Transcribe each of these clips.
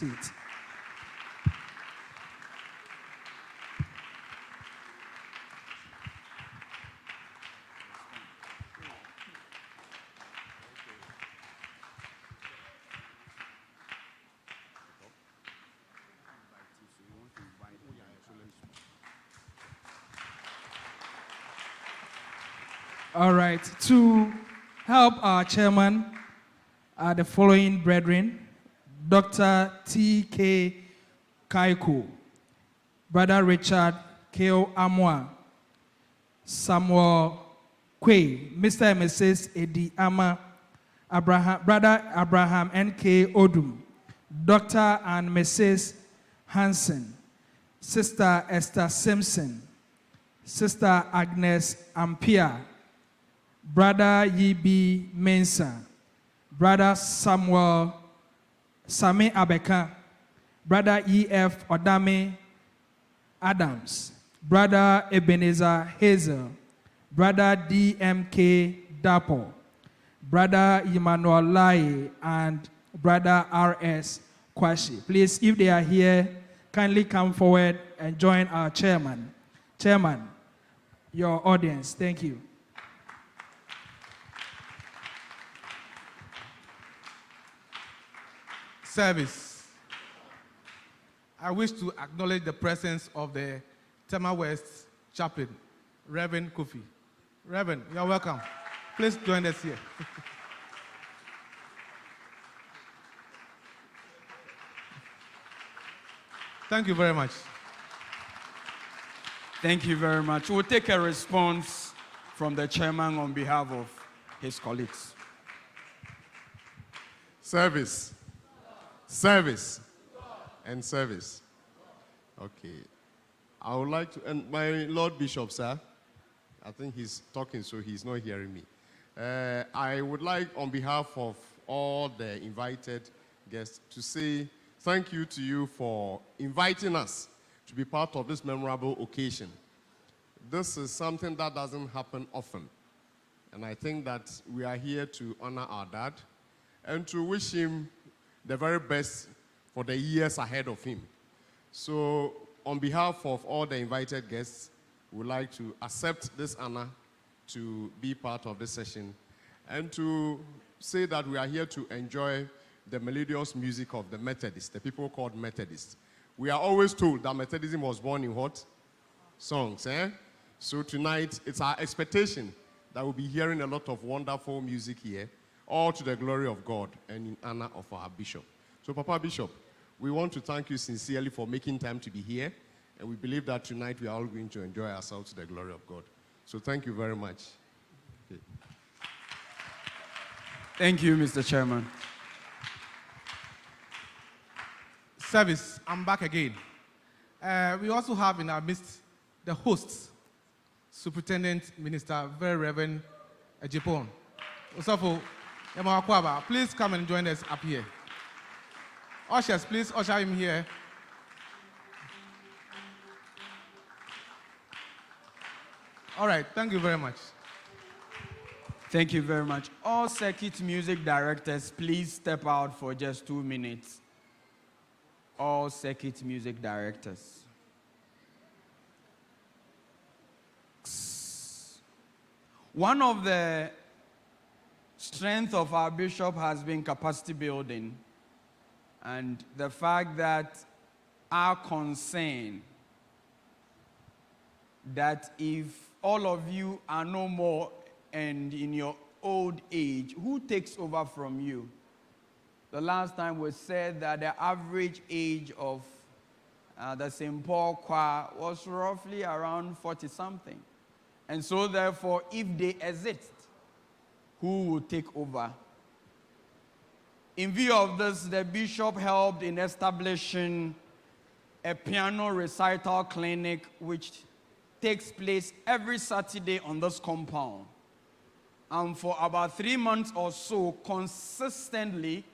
seat. All right, to help our chairman are the following brethren: Dr. T.K. Kaiko, Brother Richard K.O. Amwa, Samuel Quay, Mr. and Mrs. Edi Ama, Brother Abraham N.K. Odum, Dr. and Mrs. Hansen, Sister Esther Simpson, Sister Agnes Ampia, Brother Yibi Mensa, Brother Samuel Sami Abeka, Brother E.F. Odame Adams, Brother Ebenezer Hazel, Brother D.M.K. Dapo, Brother Emmanuel Lai, and Brother R.S. Kwashi. Please, if they are here, kindly come forward and join our chairman. Chairman, your audience. Thank you. Service. I wish to acknowledge the presence of the Tema West chaplain, Reverend Kofi. Reverend, you're welcome. Please join us here. Thank you very much. Thank you very much. We'll take a response from the chairman on behalf of his colleagues. Service. Service. And service. Okay. I would like to, and my Lord Bishop, sir, I think he's talking, so he's not hearing me. I would like, on behalf of all the invited guests, to say thank you to you for inviting us to be part of this memorable occasion. This is something that doesn't happen often. And I think that we are here to honor our dad and to wish him the very best for the years ahead of him. So, on behalf of all the invited guests, we would like to accept this honor to be part of this session and to say that we are here to enjoy the melodious music of the Methodists, the people called Methodists. We are always told that Methodism was born in what? Songs, eh? So tonight, it's our expectation that we'll be hearing a lot of wonderful music here, all to the glory of God and in honor of our Bishop. So, Papa Bishop, we want to thank you sincerely for making time to be here, and we believe that tonight we are all going to enjoy ourselves to the glory of God. So thank you very much. Okay. Thank you, Mr. Chairman. Service, I'm back again. We also have in our midst the hosts, Superintendent Minister, Very Reverend Ejipon. Osofo Yamawakwaba, please come and join us up here. Ushers, please usher him here. All right, thank you very much. Thank you very much. All circuit music directors, please step out for just 2 minutes. All circuit music directors. One of the strengths of our bishop has been capacity building, and the fact that our concern that if all of you are no more and in your old age, who takes over from you? The last time we said that the average age of the St. Paul choir was roughly around 40-something. And so therefore, if they exist, who will take over? In view of this, the bishop helped in establishing a piano recital clinic which takes place every Saturday on this compound. And for about 3 months or so, consistently,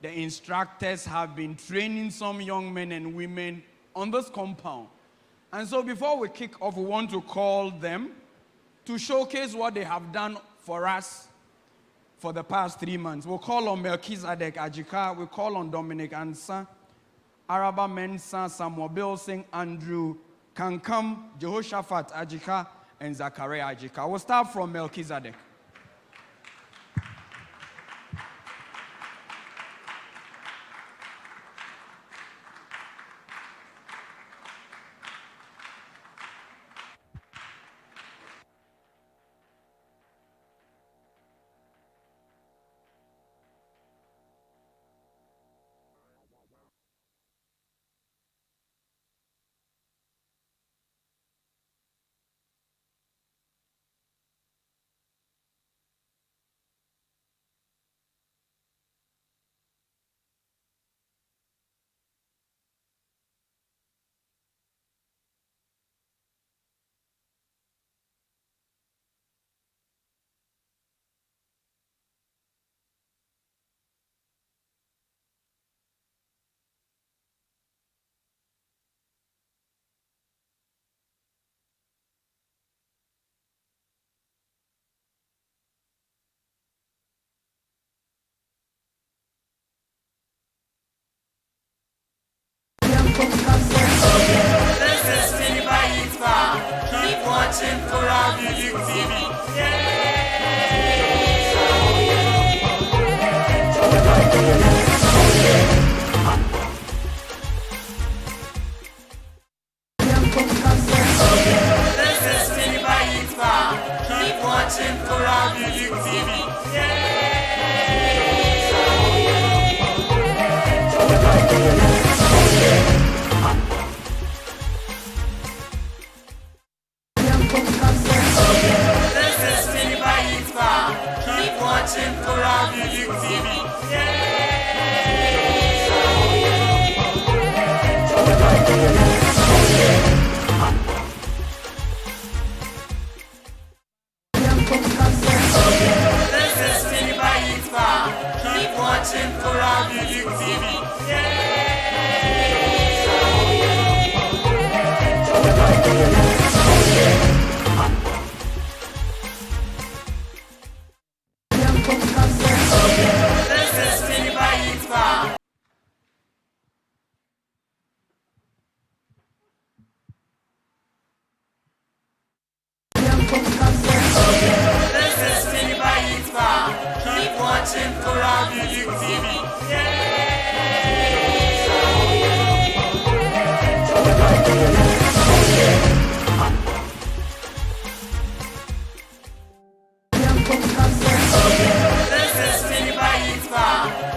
the instructors have been training some young men and women on this compound. And so before we kick off, we want to call them to showcase what they have done for us for the past 3 months. We'll call on Melchizedek Ajika, we'll call on Dominic Ansa, Araba Mensah, Samuel Bilsing, Andrew Kankam, Jehoshaphat Ajika, and Zachariah Ajika. We'll start from Melchizedek. This is Tema. Keep watching Quran Music TV. This is Tema. Keep watching Quran Music TV. This is Tema. Keep watching Quran Music TV. This is Tema. Keep watching Quran Music TV. This is Tema. This is Tema. Keep watching Quran Music TV. This is Tema.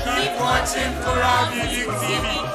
Keep watching Quran Music TV.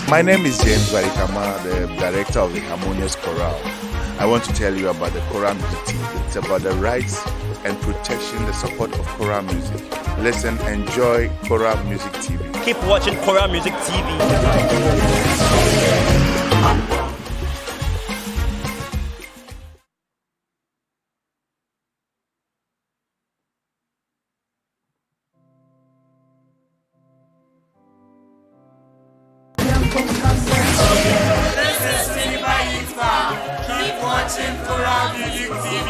My name is James Barikama, the director of the Harmonious Chorale. I want to tell you about the Choral Music TV. It's about the rights and protection, the support of choral music. Listen, enjoy Choral Music TV. Keep watching Choral Music TV. This is Tema. Keep watching Quran Music TV.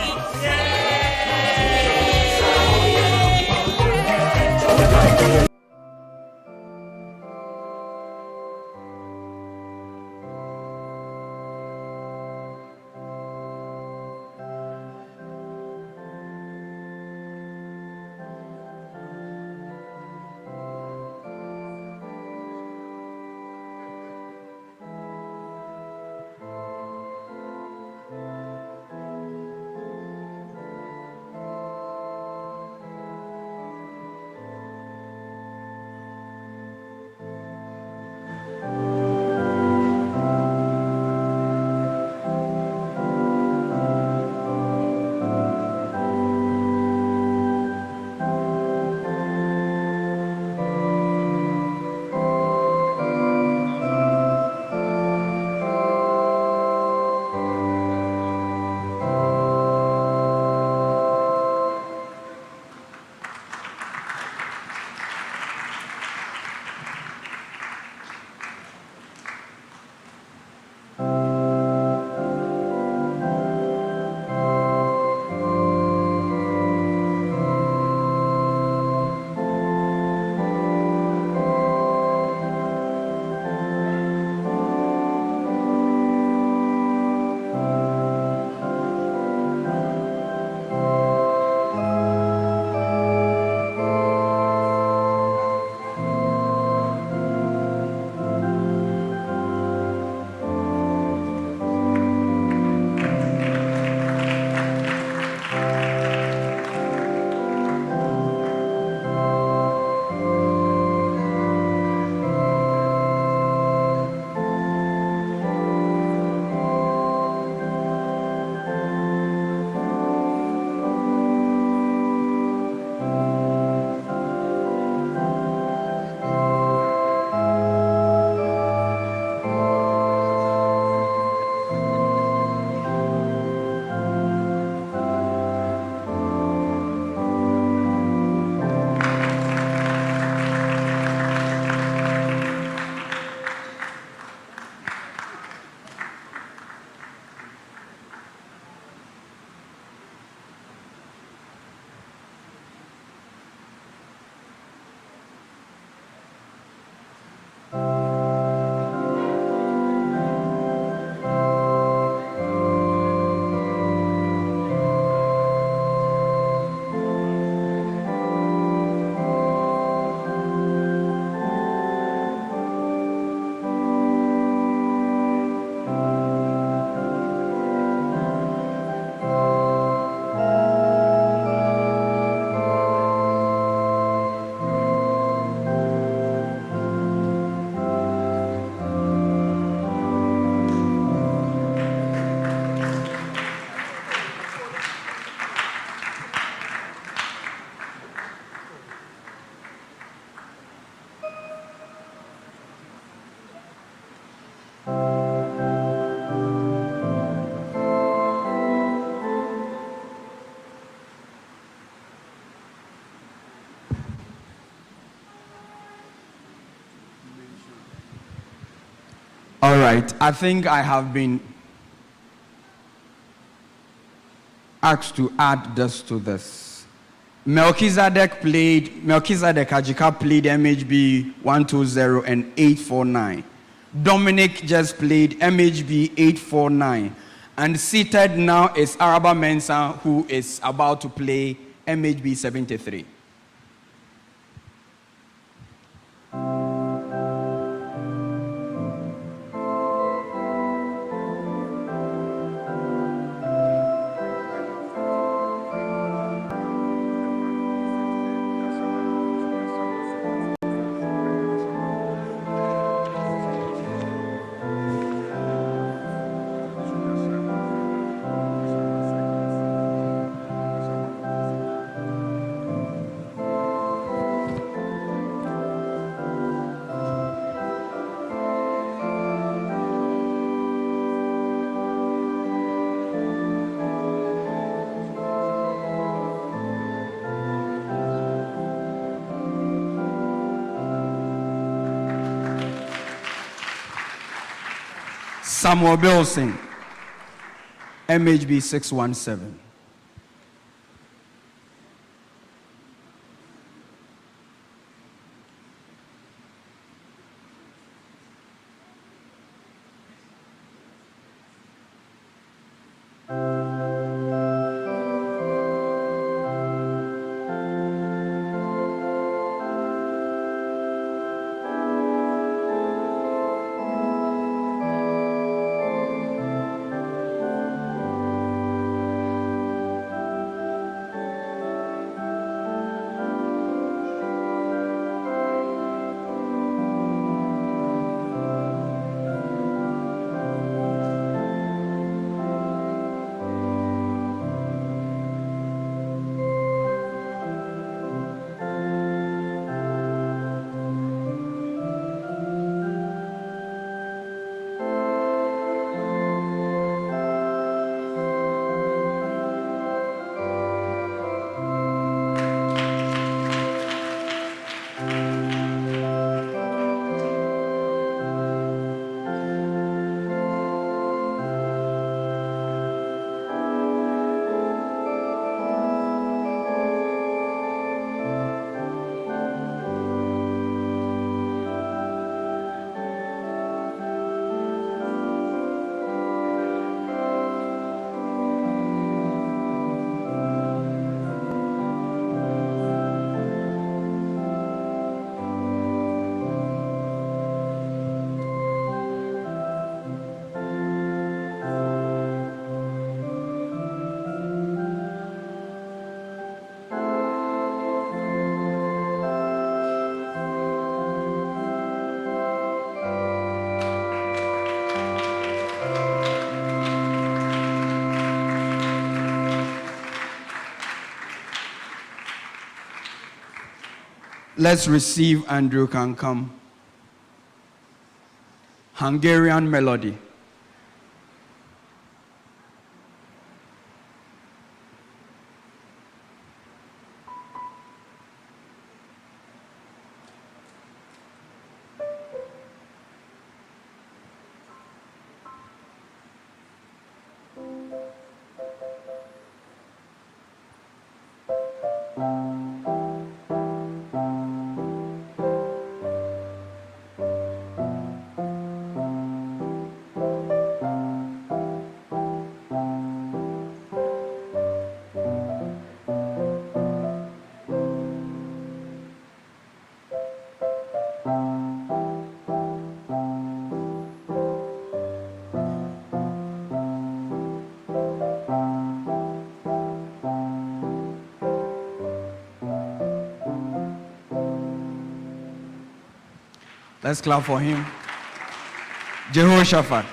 All right, I think I have been asked to add this to this. Melchizedek Ajika played MHB 120 and 849. Dominic just played MHB 849. And seated now is Araba Mensah, who is about to play MHB 73. Samuel Bilson, MHB 617. Let's receive Andrew can come. Hungarian melody. Let's clap for him. Jehoshaphat.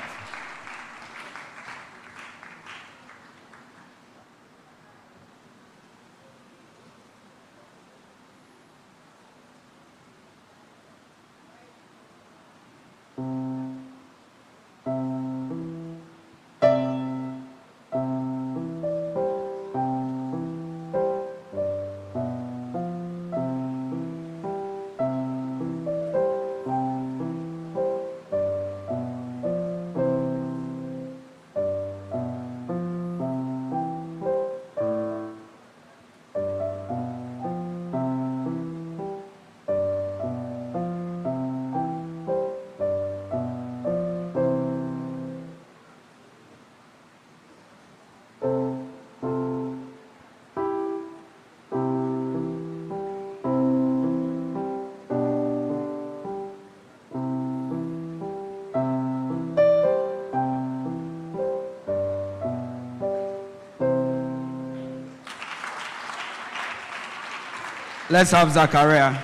Let's have Zachariah.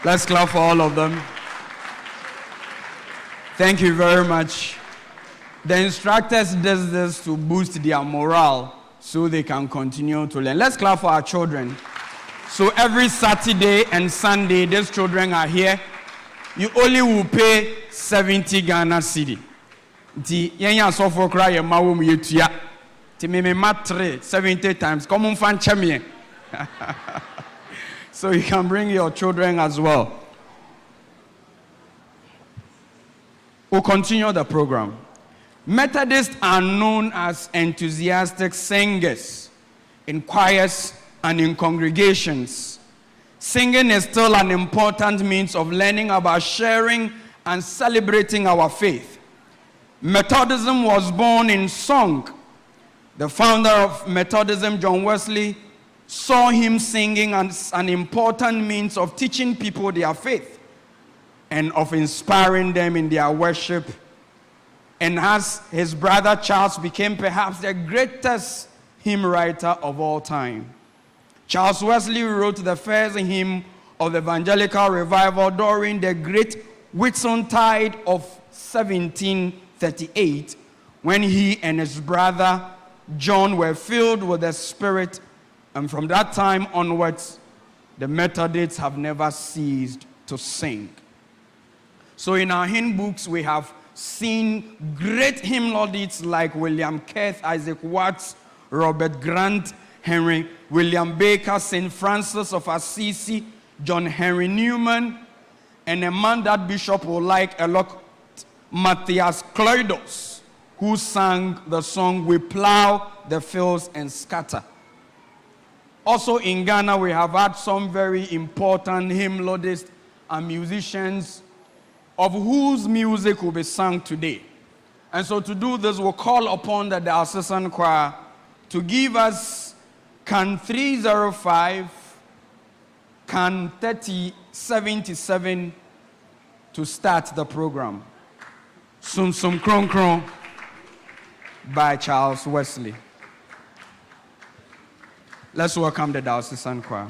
Let's clap for all of them. Thank you very much. The instructors does this to boost their morale so they can continue to learn. Let's clap for our children. So every Saturday and Sunday, these children are here. You only will pay 70 Ghana cedi. Ti yenya so for cry your mawum yetua. Ti me matre 70 times. Come on fan chemie. So you can bring your children as well. We'll continue the program. Methodists are known as enthusiastic singers in choirs and in congregations. Singing is still an important means of learning about sharing and celebrating our faith. Methodism was born in song. The founder of Methodism, John Wesley, saw him singing as an important means of teaching people their faith and of inspiring them in their worship. And as his brother Charles became perhaps the greatest hymn writer of all time. Charles Wesley wrote the first hymn of the evangelical revival during the great Whitsuntide of 1738, when he and his brother John were filled with the Spirit. And from that time onwards, the Methodists have never ceased to sing. So in our hymn books, we have seen great hymnodists like William Keith, Isaac Watts, Robert Grant, Henry William Baker, St. Francis of Assisi, John Henry Newman, and a man that Bishop will like a lot, Matthias Cloidos, who sang the song, "We Plow the Fields and Scatter." Also in Ghana, we have had some very important hymnodists and musicians of whose music will be sung today. And so to do this, we'll call upon the Diocesan Choir to give us Can 305, Can 3077 to start the program. Sum Sum Kron Kron by Charles Wesley. Let's welcome the Diocesan Choir.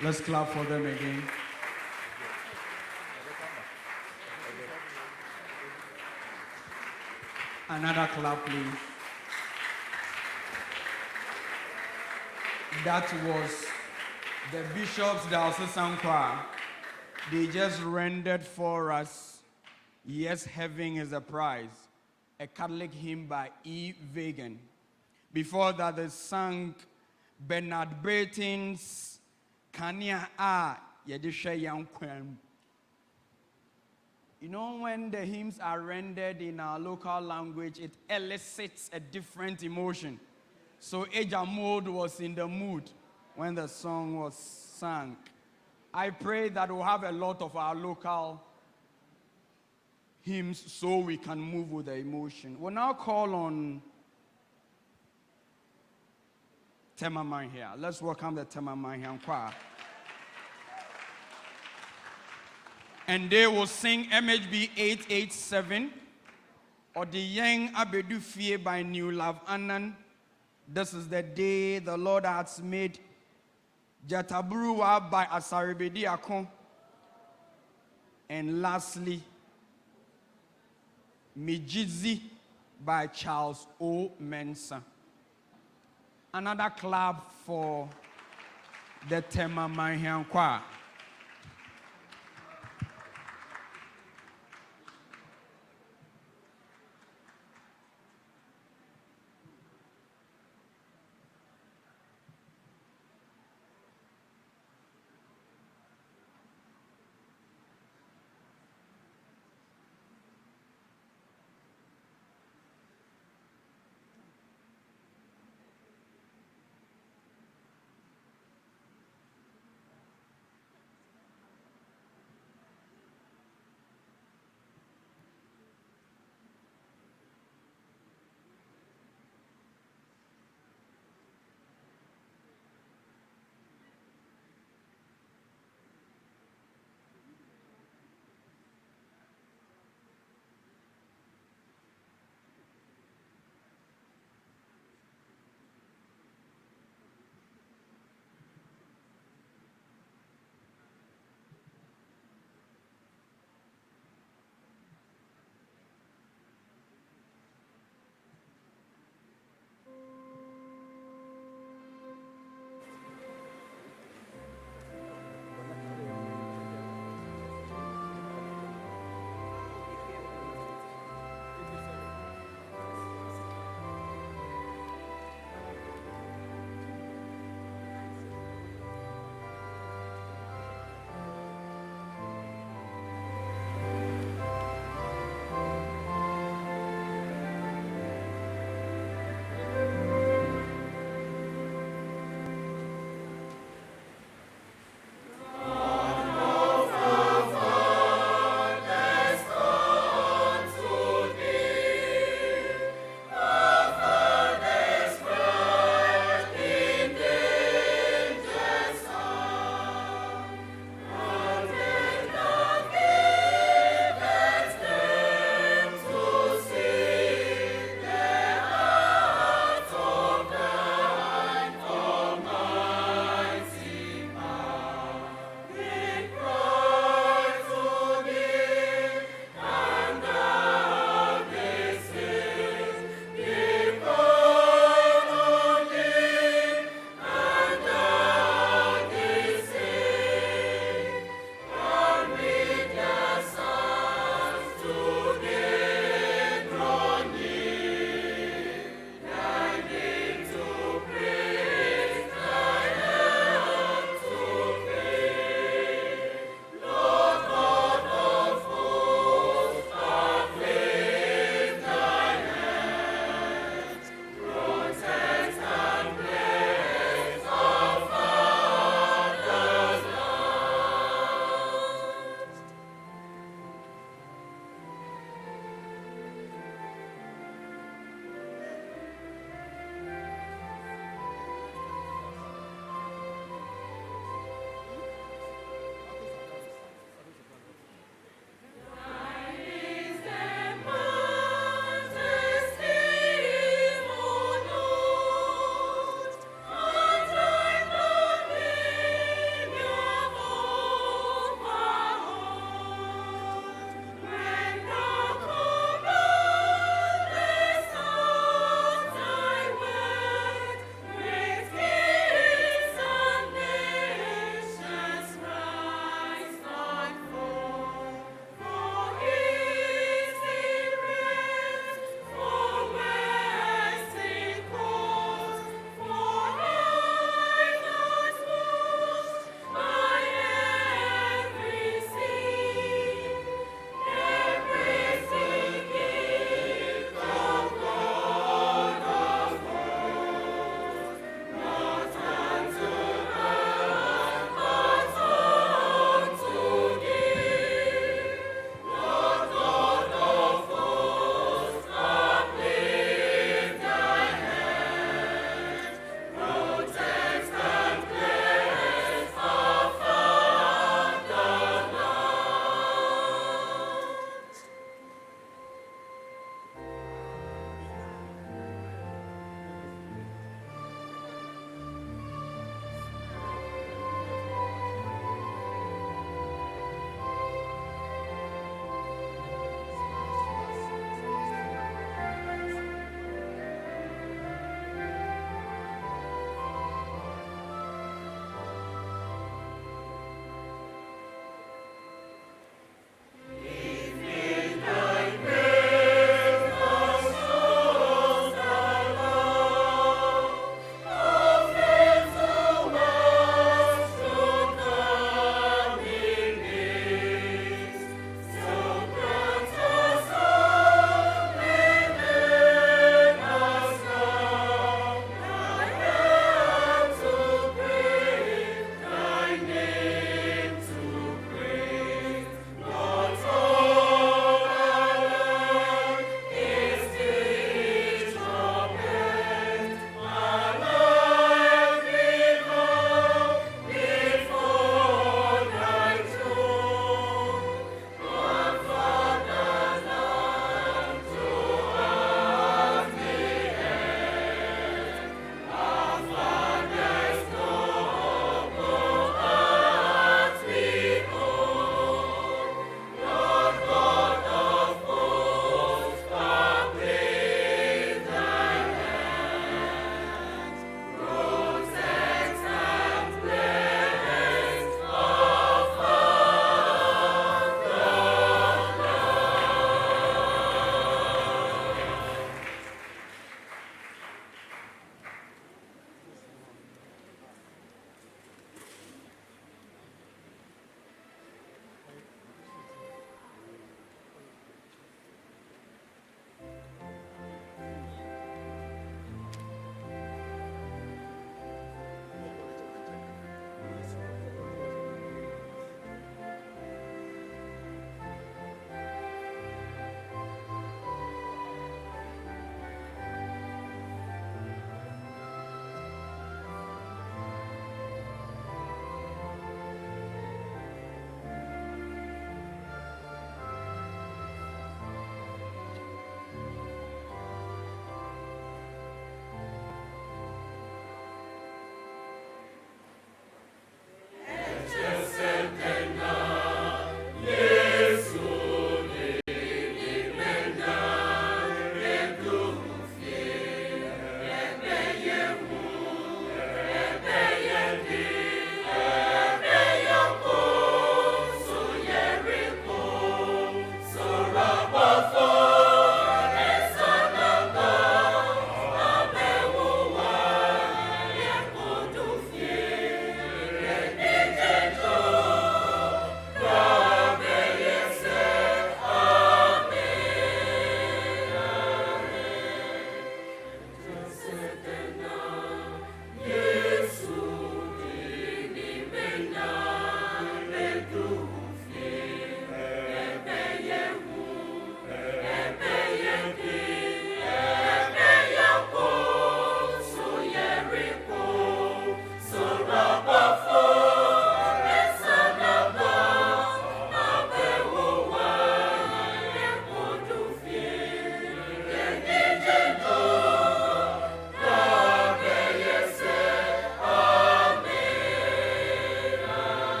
Let's clap for them again. Another clap, please. That was the Bishop's Diocesan Choir. They just rendered for us, Yes, Heaven is a Prize, a Catholic hymn by E. Vagan. Before that, they sang Bernard Burton's Kania A Yedisha Yankwem. You know, when the hymns are rendered in our local language, it elicits a different emotion. So Eja Mode was in the mood when the song was sung. I pray that we'll have a lot of our local hymns so we can move with the emotion. We'll now call on Tema Man here. Let's welcome the Tema Man here choir. And they will sing MHB 887 or the Young Abedu Fie by New Love Annan. This is the day the Lord has made. Jataburuwa by Asaribedi Akon. And lastly, Mijizi by Charles O. Mensah. Another clap for the Tema Man choir.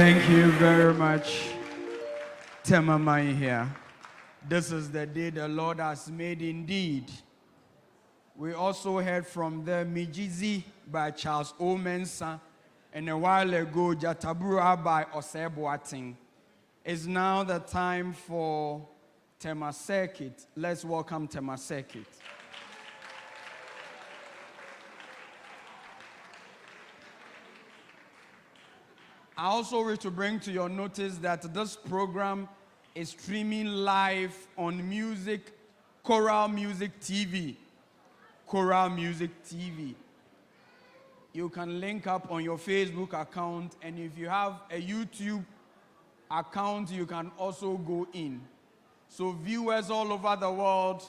Thank you very much, Tema Mai here. This is the day the Lord has made indeed. We also heard from the Mijizi by Charles O. Mensah, and a while ago, Jatabura by Osei Boateng. It's now the time for Tema Circuit. Let's welcome Tema Circuit. I also wish to bring to your notice that this program is streaming live on Choral Music TV. Choral Music TV. You can link up on your Facebook account, and if you have a YouTube account, you can also go in. So viewers all over the world,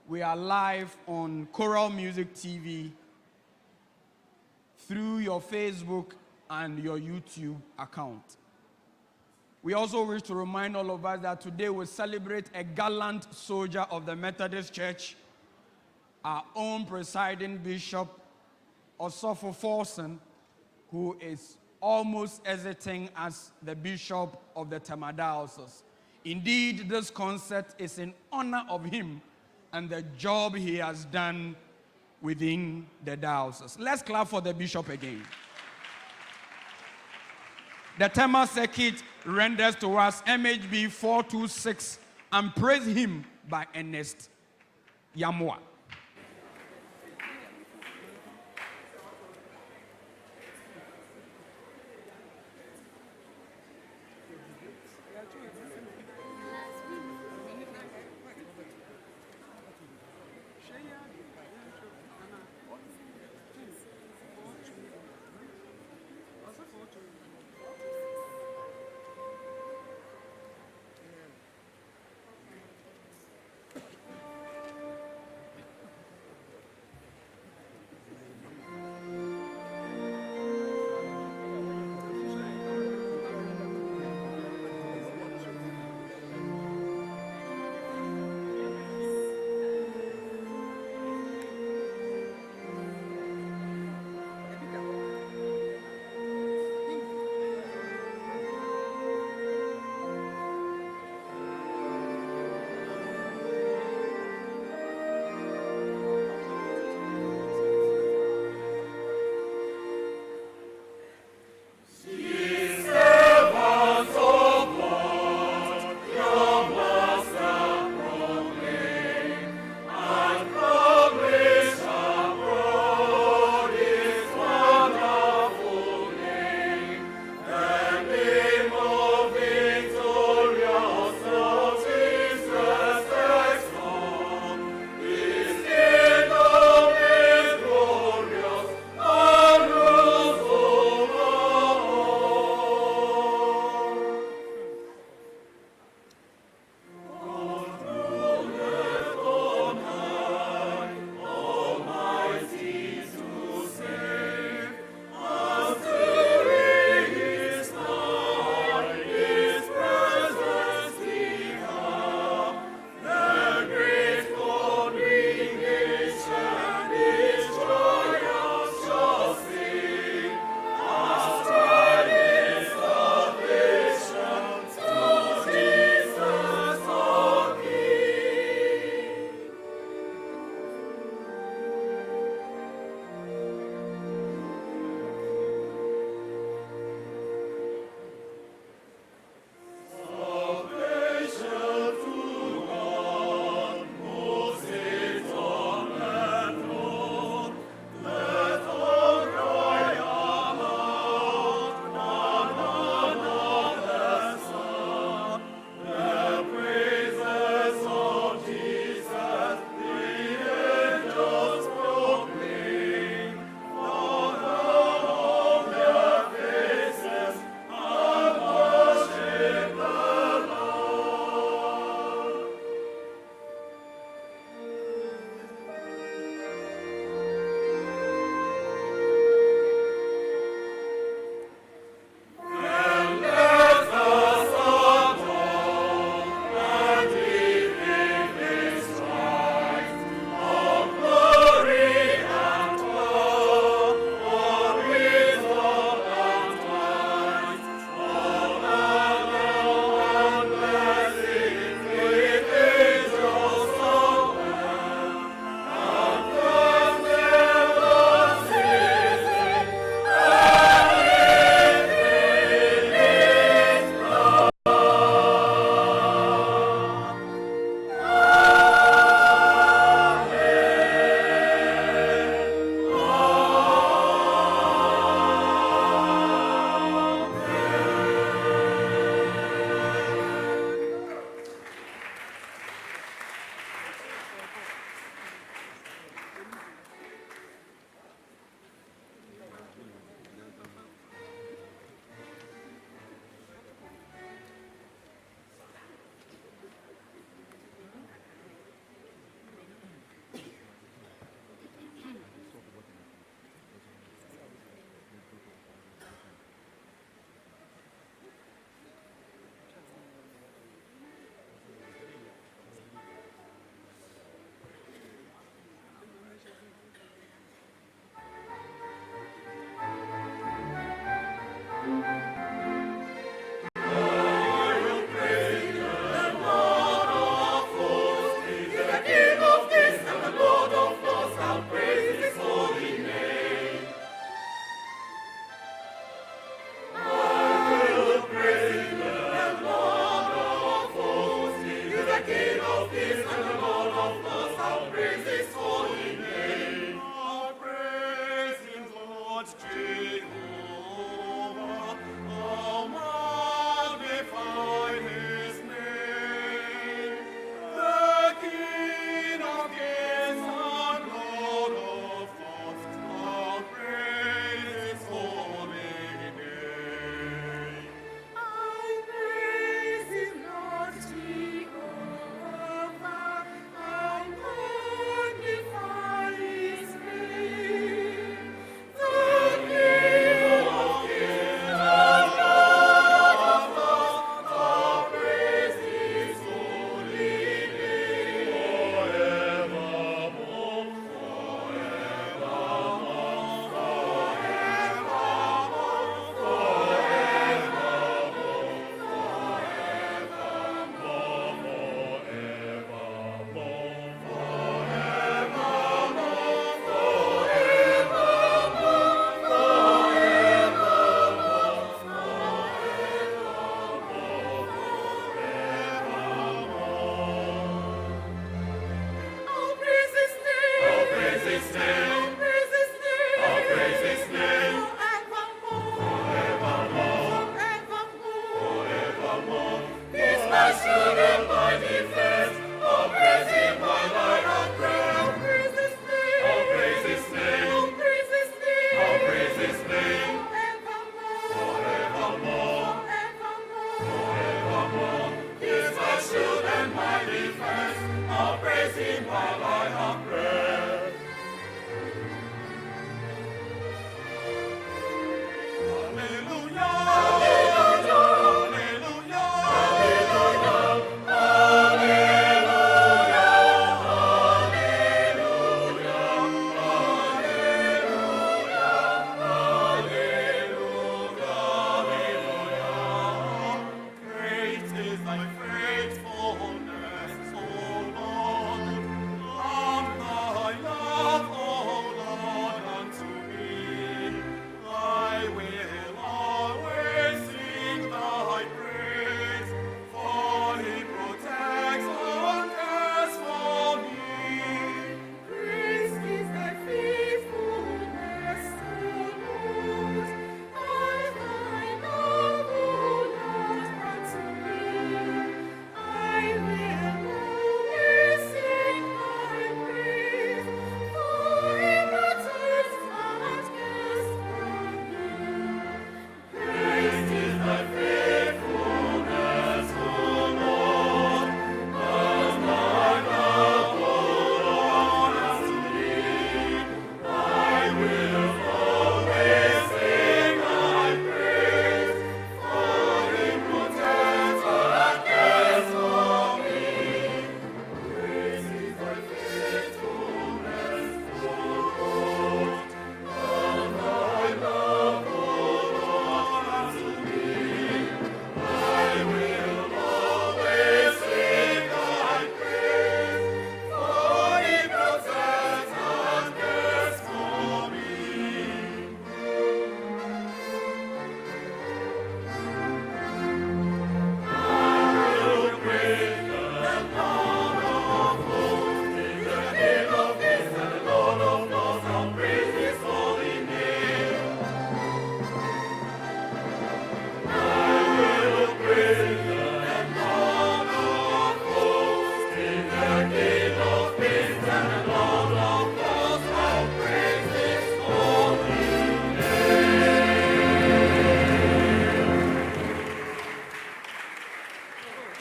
we are live on Choral Music TV through your Facebook and your YouTube account. We also wish to remind all of us that today we celebrate a gallant soldier of the Methodist Church, our own presiding bishop, Osofo Forson, who is almost exiting as the bishop of the Tema Diocese. Indeed, this concert is in honor of him and the job he has done within the diocese. Let's clap for the bishop again. The Tema Circuit renders to us MHB 426 and Praise Him by Ernest Yamua.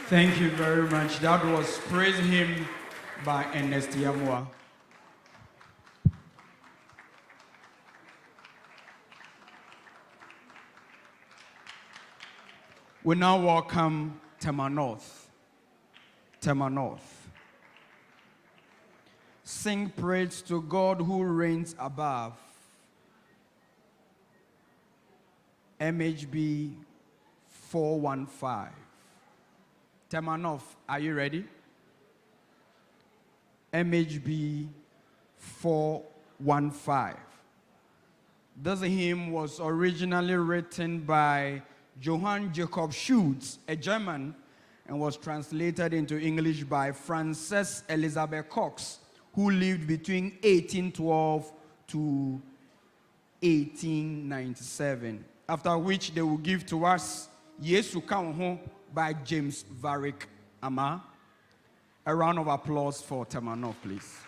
Thank you very much. That was Praise Him by Ernest Yamwa. We now welcome Tema North. Tema North. Sing praise to God who reigns above. MHB 415. Tema North, are you ready? MHB 415. This hymn was originally written by Johann Jacob Schutz, a German, and was translated into English by Frances Elizabeth Cox, who lived between 1812 to 1897, after which they will give to us Yesu Kaunho by James Varick Ama. A round of applause for Tema North, please.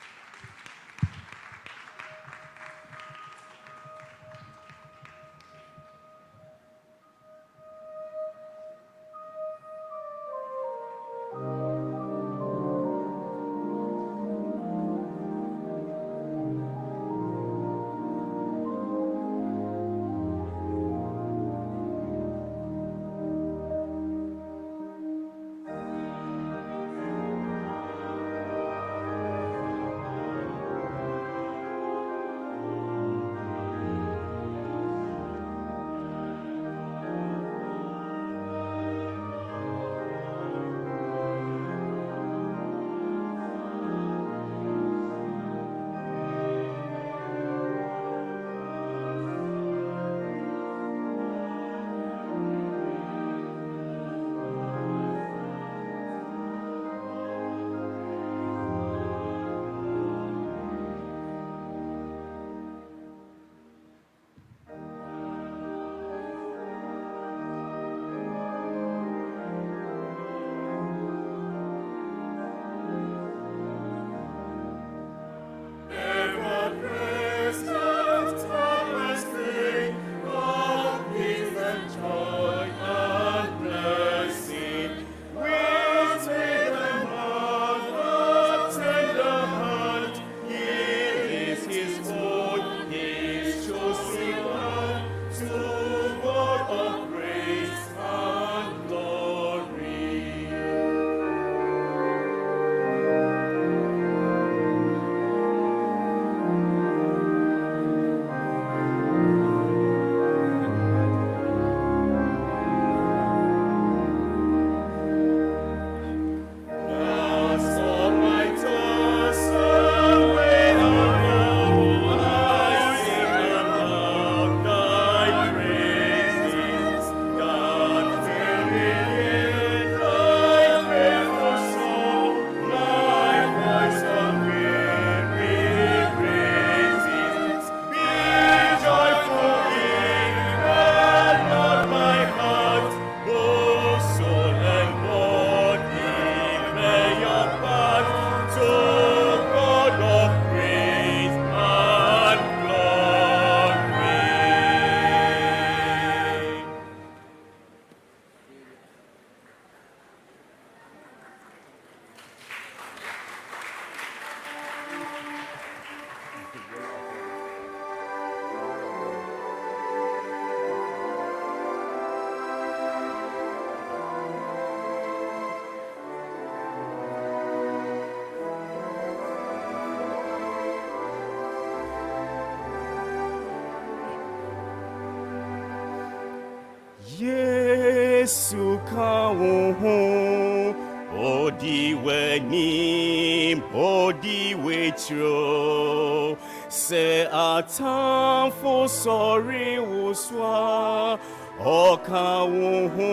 Odi wenim, odi wetro. Se atamfo sorry uswa. Oka wuhu,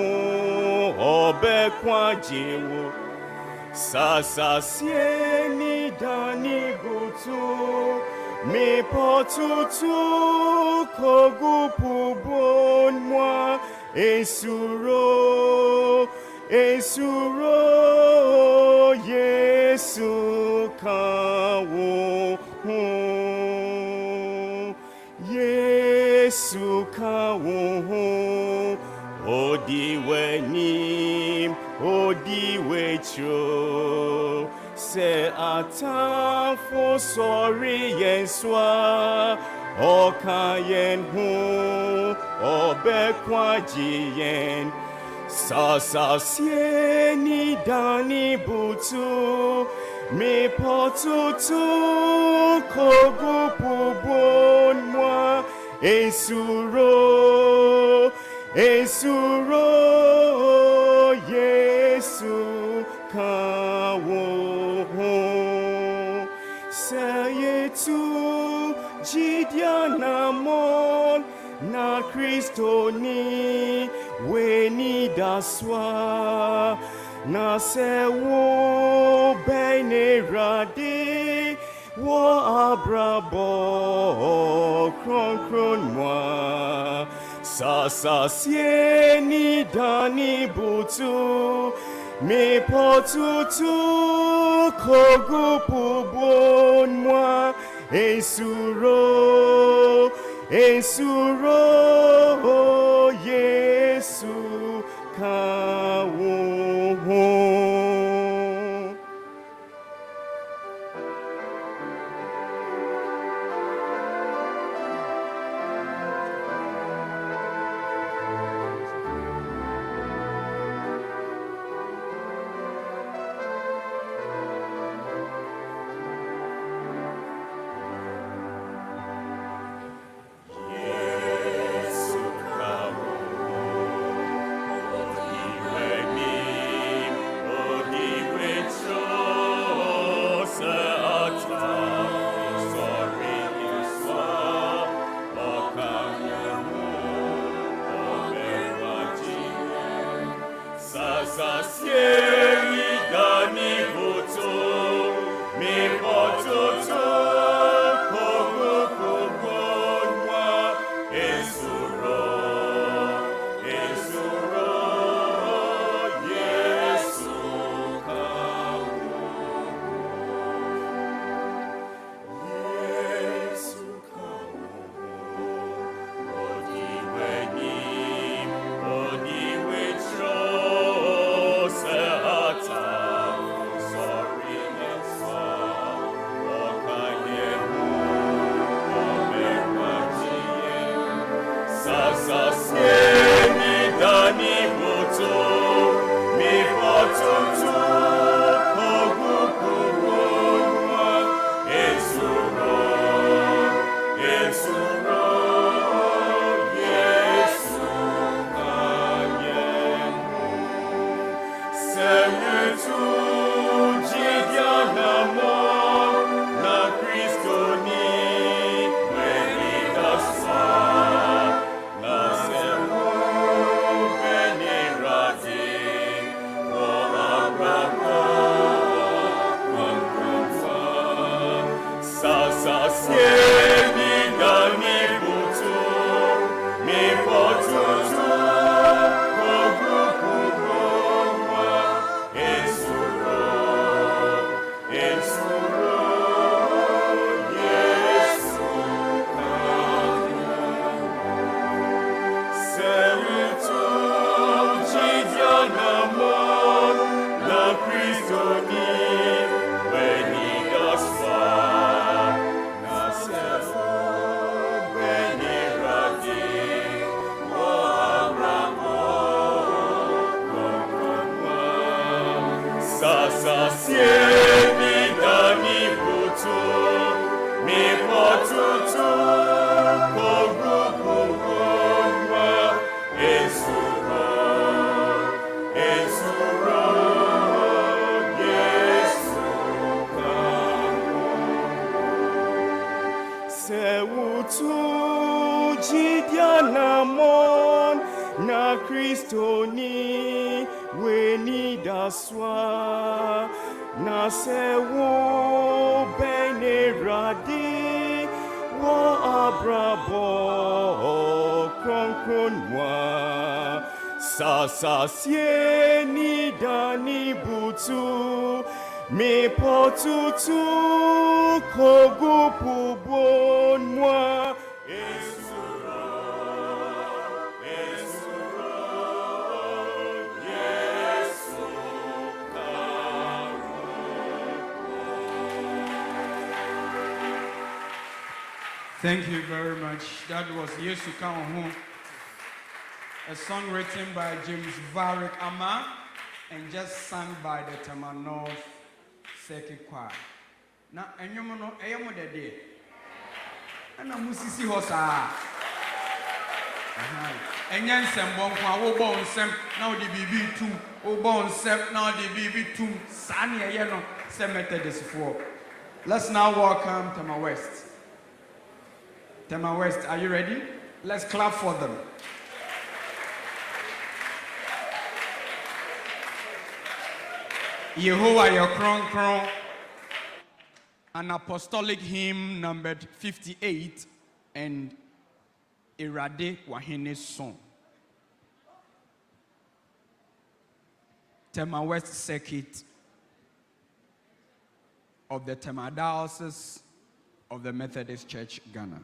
obekwa jewo. Sasa sieni dani butu. Mi potutu kogupu bon moi. Esuro, esuro, Yesu kawo, Yesu kawo, odi wenim, odi wetro, se atamfo sorry yenswa. Oka yen hu, obekwa jien. Sasa sieni dani butu. Mi potutu kogupu bon moi. Esuro, esuro, Yesu kawo. Say tu Jidia namon na Kristo ni weni daswa na se wo bene rade wo abrabo kron moi sasa sieni dani butu mi potutu kogupu bon moi. Esuro, esuro, Yesu kawo. Kristoni weni daswa na se wo bene radi wo abrabo kronkron moi Sasa sieni dani butu me potutu kogu pubon moi Thank you very much. That was Yesu Kaohu, a song written by James Varick Ama and just sung by the Tema North Circuit Choir. Now, and you know, I am the day. And I'm Musisi Hosa. And Yansem Bonkwa, O Bon Sem, now the BB2, O Bon Sem, now the BB2, Sanya Yellow, Cemetery this for. Let's now welcome Tema West. Tema West, are you ready? Let's clap for them. Yehovah your kron, an apostolic hymn numbered 58 and Irade Wahene's song. Tema West Circuit of the Tema Diocese of the Methodist Church, Ghana.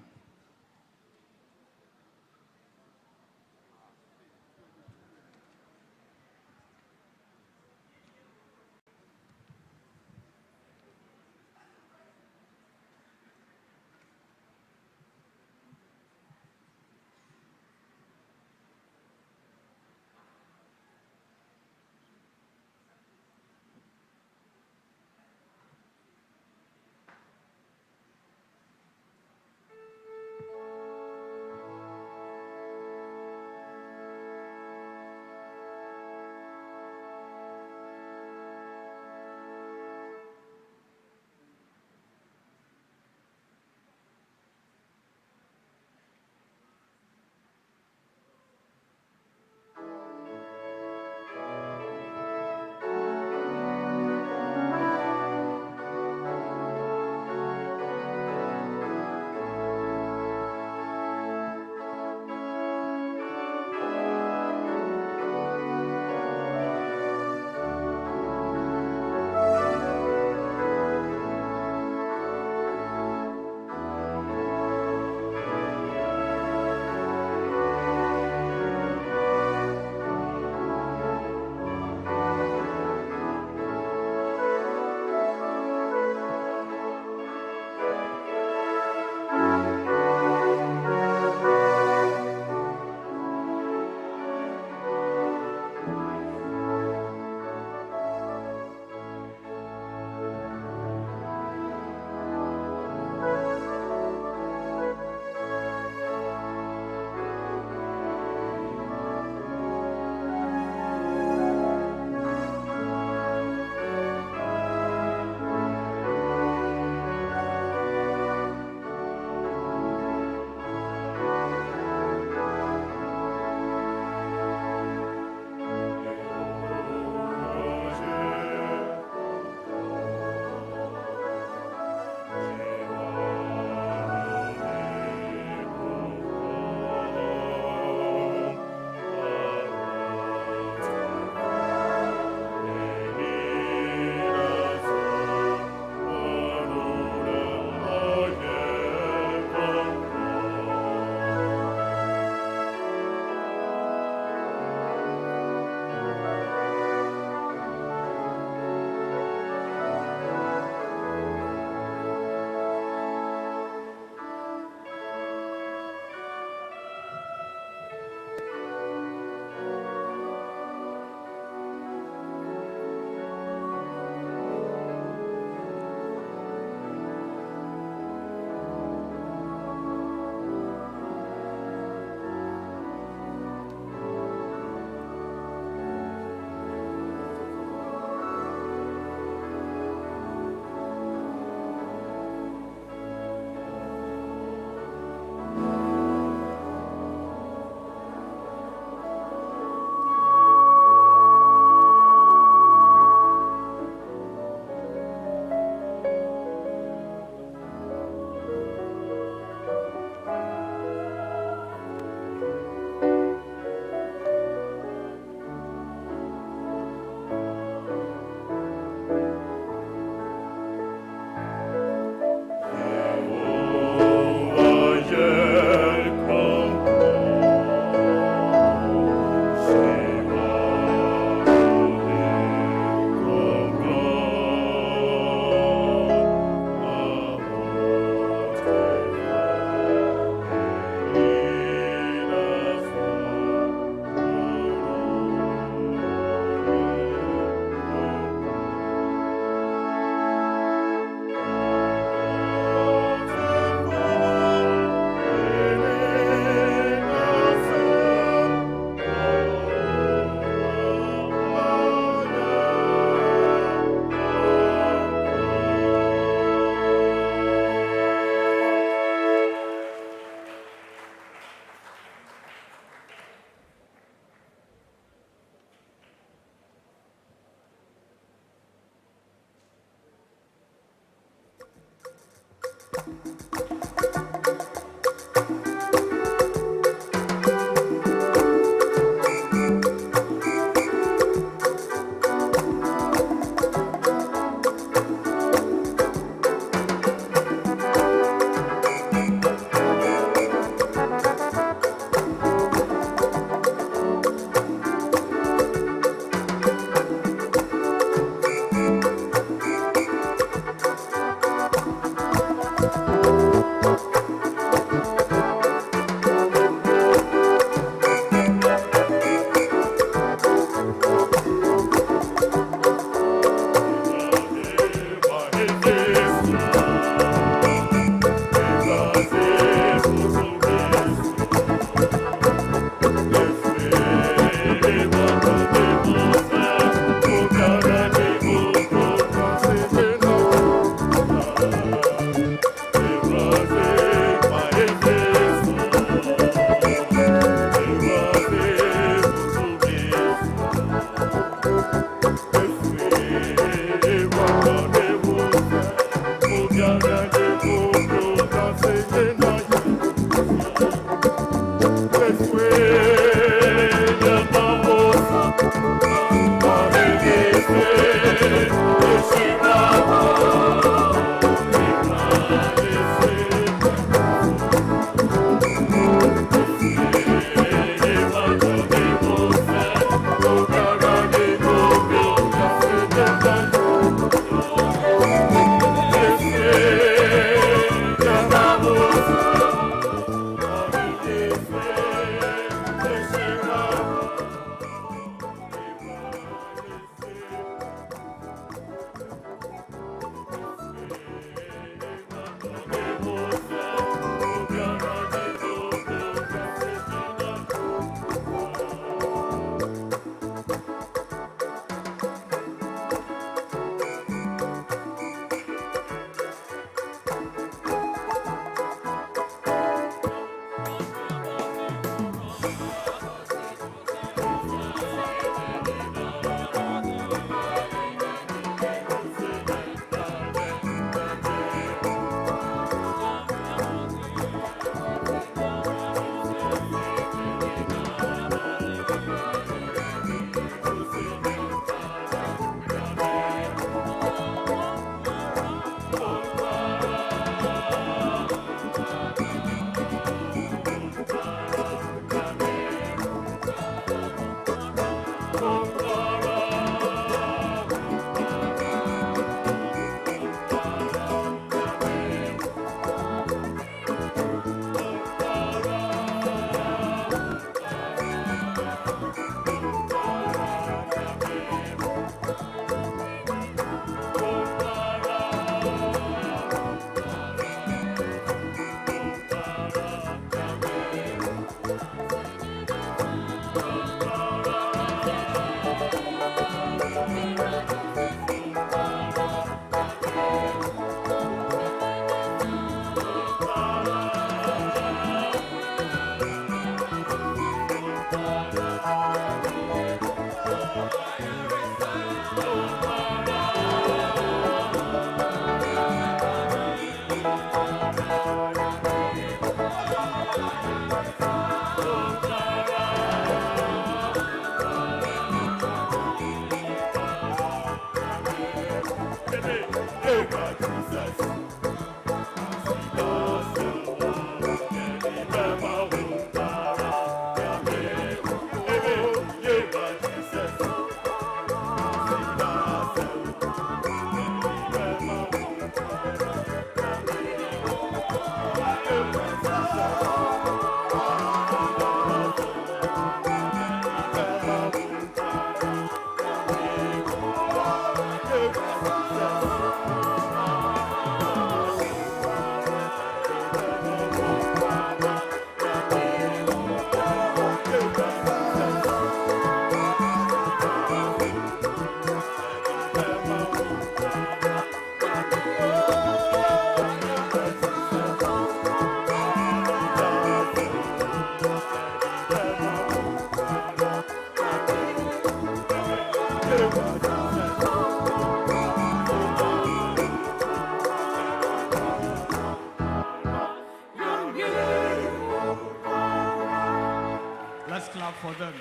Let's clap for them.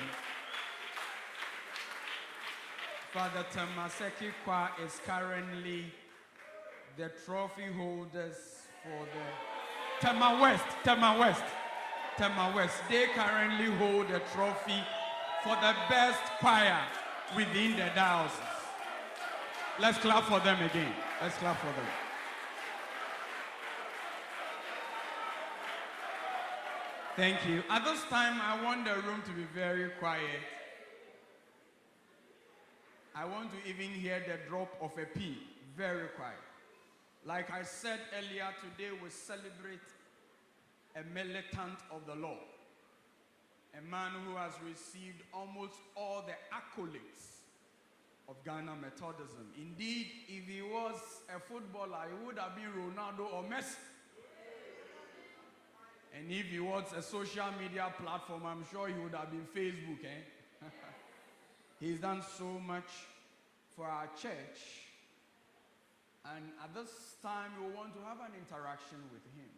Father Tema Sekikwa is currently the trophy holders for the Tema West. They currently hold the trophy for the best choir within the diocese. Let's clap for them again. Let's clap for them. Thank you. At this time, I want the room to be very quiet. I want to even hear the drop of a pin. Very quiet. Like I said earlier, today we celebrate a militant of the law. A man who has received almost all the accolades of Ghana Methodism. Indeed, if he was a footballer, he would have been Ronaldo or Messi. And if he was a social media platform, I'm sure he would have been Facebook. He's done so much for our church. And at this time, we want to have an interaction with him.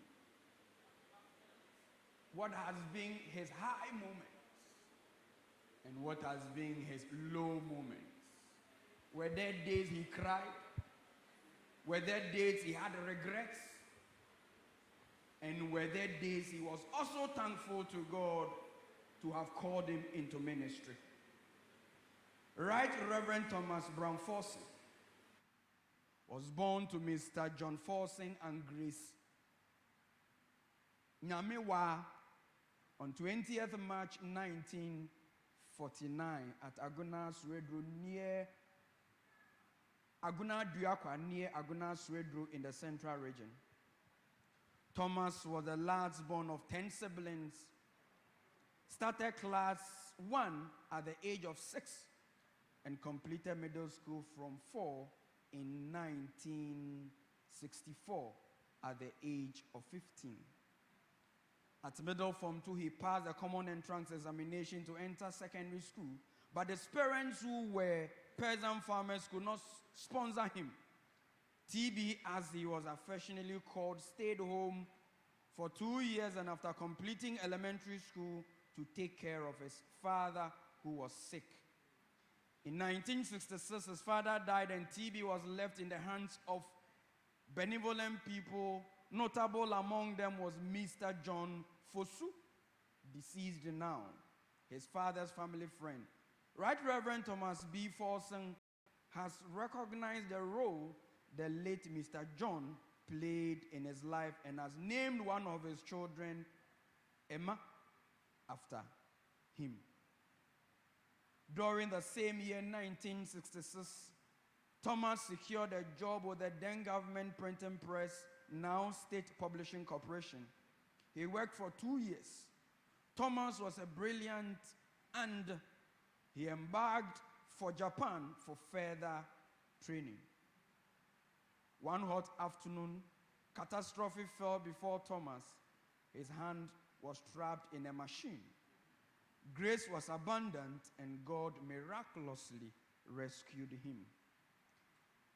What has been his high moments and what has been his low moments? Were there days he cried? Were there days he had regrets? And were there days he was also thankful to God to have called him into ministry? Right Reverend Thomas Brown Forson was born to Mr. John Forson and Grace Nyamewa on 20th March 1949 at Aguna Swedru near Aguna Duakwa near Aguna Swedru in the Central Region. Thomas was the last born of 10 siblings, started class 1 at the age of 6, and completed middle school from 4 in 1964 at the age of 15. At middle form 2, he passed the common entrance examination to enter secondary school, but his parents, who were peasant farmers, could not sponsor him. TB, as he was affectionately called, stayed home for 2 years, and after completing elementary school, to take care of his father, who was sick. In 1966, his father died, and TB was left in the hands of benevolent people. Notable among them was Mr. John Fosu, deceased now, his father's family friend. Right Reverend Thomas B. Forson has recognized the role the late Mr. John played in his life and has named one of his children Emma after him. During the same year, 1966, Thomas secured a job with the then government printing press, now State Publishing Corporation. He worked for 2 years. Thomas was a brilliant, and he embarked for Japan for further training. One hot afternoon, catastrophe fell before Thomas. His hand was trapped in a machine. Grace was abundant, and God miraculously rescued him.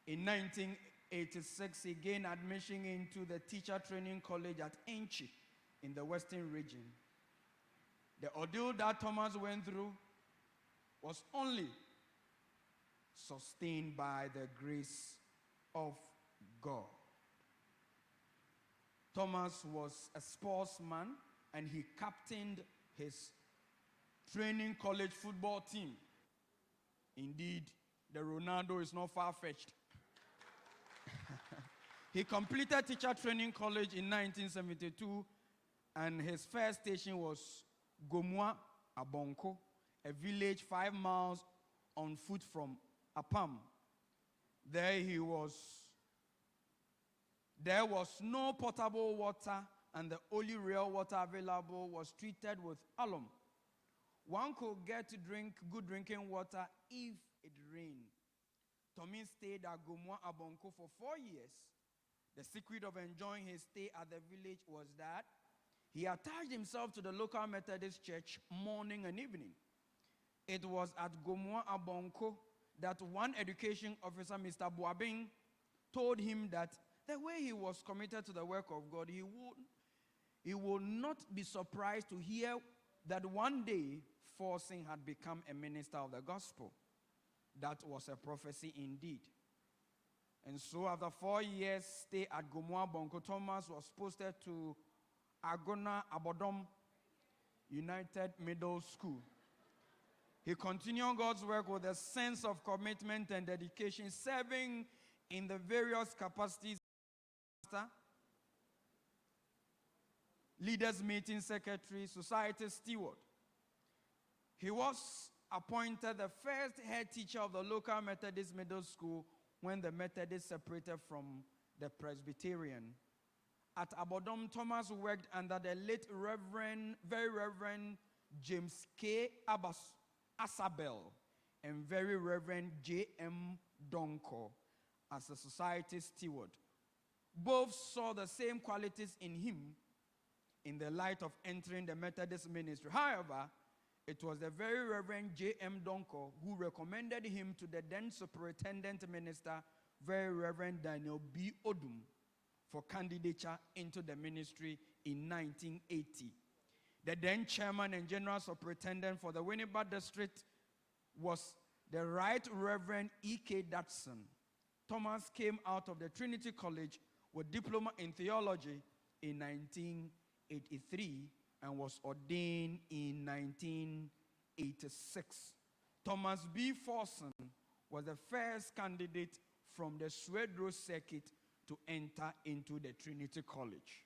In 1986, he gained admission into the teacher training college at Enchi in the Western region. The ordeal that Thomas went through was only sustained by the grace of God. Thomas was a sportsman, and he captained his training college football team. Indeed, the Ronaldo is not far-fetched. He completed teacher training college in 1972, and his first station was Gomua Abonko, a village 5 miles on foot from Apam. There was no potable water, and the only real water available was treated with alum. One could get to drink good drinking water if it rained. Tommy stayed at Gomwa Abonko for 4 years. The secret of enjoying his stay at the village was that he attached himself to the local Methodist church morning and evening. It was at Gomwa Abonko that one education officer, Mr. Boabing, told him that the way he was committed to the work of God, he would not be surprised to hear that one day Forsing had become a minister of the gospel. That was a prophecy indeed. And so after 4 years stay at Gomwa Bonko, Thomas was posted to Agona Abodom United Middle School. He continued God's work with a sense of commitment and dedication, serving in the various capacities: leaders meeting secretary, society steward. He was appointed the first head teacher of the local Methodist middle school when the Methodists separated from the Presbyterian. At Abodom, Thomas worked under the late very Reverend James K. Asabel and very Reverend J.M. Donko as a society steward. Both saw the same qualities in him in the light of entering the Methodist ministry. However, it was the very Reverend J.M. Donko who recommended him to the then superintendent minister, very Reverend Daniel B. Odum, for candidature into the ministry in 1980. The then chairman and general superintendent for the Winnipeg district was the Right Reverend E.K. Datson. Thomas came out of the Trinity College with diploma in theology in 1983 and was ordained in 1986. Thomas B. Forson was the first candidate from the Swedro circuit to enter into the Trinity College.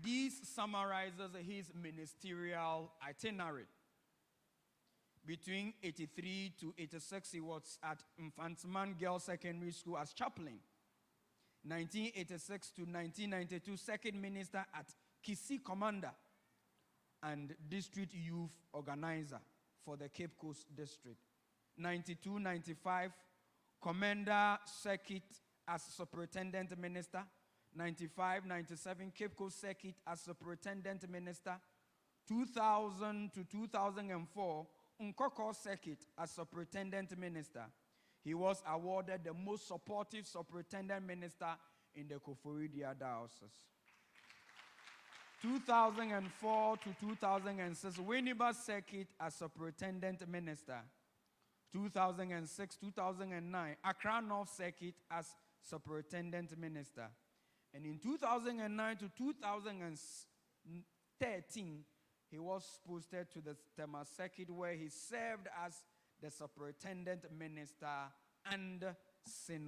This summarizes his ministerial itinerary. Between 83 to 86, he was at Infantsman Girls Secondary School as chaplain. 1986 to 1992, second minister at Kisi Commander and district youth organizer for the Cape Coast district. 92-95, commander circuit as superintendent minister. 95-97, Cape Coast circuit as superintendent minister. 2000 to 2004, Nkoko circuit as superintendent minister. He was awarded the most supportive superintendent minister in the Koforidua Diocese. 2004 to 2006, Winnipeg circuit as superintendent minister. 2006-2009, Accra North circuit as superintendent minister. And in 2009 to 2013, he was posted to the Tema circuit where he served as the superintendent minister and synod